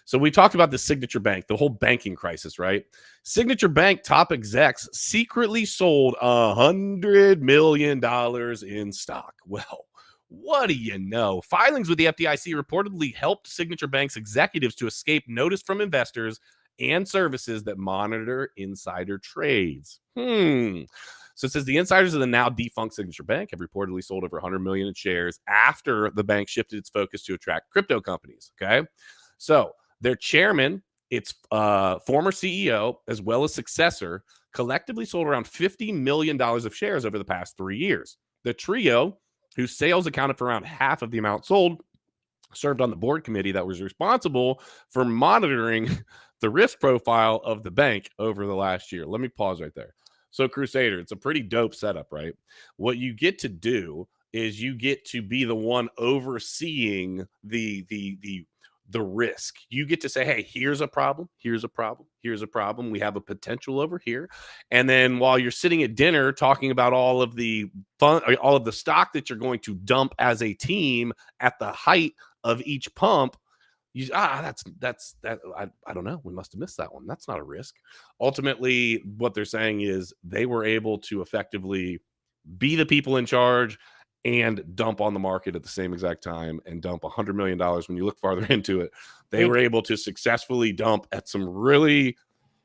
So we talked about the Signature Bank, the whole banking crisis, right? Signature Bank top execs secretly sold $100 million in stock. Well, what do you know? Filings with the FDIC reportedly helped Signature Bank's executives to escape notice from investors and services that monitor insider trades. So it says the insiders of the now defunct Signature Bank have reportedly sold over 100 million in shares after the bank shifted its focus to attract crypto companies. Okay. So their chairman, its former CEO, as well as successor, collectively sold around $50 million of shares over the past 3 years. The trio, whose sales accounted for around half of the amount sold, served on the board committee that was responsible for monitoring the risk profile of the bank over the last year. Let me pause right there. So, Crusader, it's a pretty dope setup, right? What you get to do is you get to be the one overseeing the risk. You get to say, hey, here's a problem, here's a problem, here's a problem. We have a potential over here. And then while you're sitting at dinner talking about all of the fun, all of the stock that you're going to dump as a team at the height of each pump, I don't know. We must have missed that one. That's not a risk. Ultimately, what they're saying is they were able to effectively be the people in charge and dump on the market at the same exact time and dump $100 million. When you look farther into it, they were able to successfully dump at some really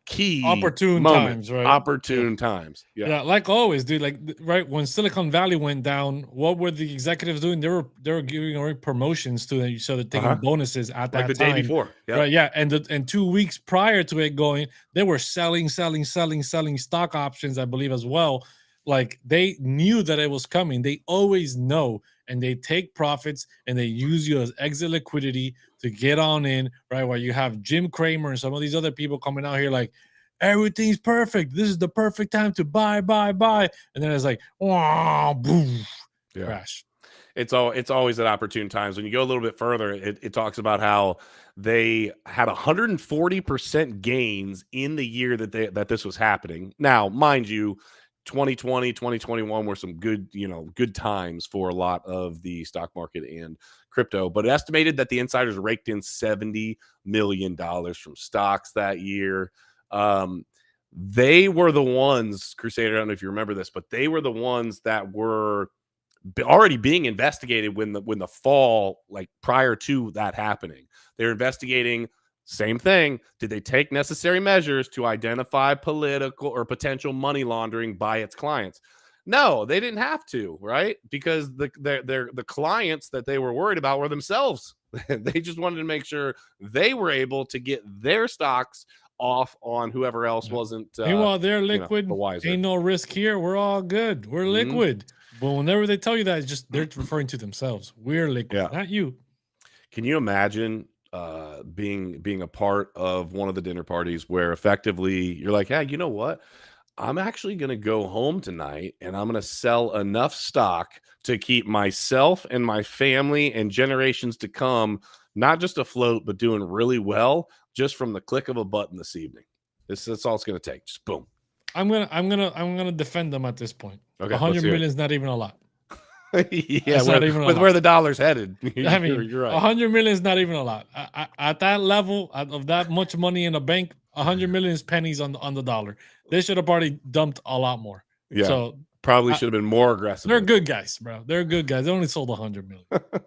key opportune moments, times, right? Opportune times. Yeah, like always, dude. Like right when Silicon Valley went down, what were the executives doing? They were giving away promotions to them, so they're taking bonuses at that the time. Day before. Yep. Right? Yeah, and 2 weeks prior to it going, they were selling stock options, I believe, as well. Like they knew that it was coming. They always know, and they take profits and they use you as exit liquidity to get on in, right? While you have Jim Cramer and some of these other people coming out here like, everything's perfect. This is the perfect time to buy. And then it's like, wow, boom, crash. It's always at opportune times. When you go a little bit further, it talks about how they had 140% gains in the year that this was happening. Now, mind you, 2020, 2021 were some good times for a lot of the stock market and crypto, but estimated that the insiders raked in $70 million from stocks that year. They were the ones, Crusader, I don't know if you remember this, but they were the ones that were already being investigated when the fall, like prior to that happening. They're investigating. Same thing. Did they take necessary measures to identify political or potential money laundering by its clients? No, they didn't have to, right? Because the clients that they were worried about were themselves. They just wanted to make sure they were able to get their stocks off on whoever else wasn't. Meanwhile, they're liquid. Ain't no risk here. We're all good. We're liquid. But whenever they tell you that, it's just they're referring to themselves. We're liquid, not you. Can you imagine being a part of one of the dinner parties where effectively you're like, hey, you know what? I'm actually going to go home tonight and I'm going to sell enough stock to keep myself and my family and generations to come not just afloat, but doing really well just from the click of a button this evening. That's all it's going to take. Just boom. I'm gonna defend them at this point. Okay, 100 million is not even a lot. Yeah, with where the dollar's headed. I mean, you're right. 100 million is not even a lot. At that level of that much money in a bank, 100 million is pennies on the dollar. They should have already dumped a lot more. Yeah, so probably should have been more aggressive. They're good guys, bro. They're good guys. They only sold 100 million.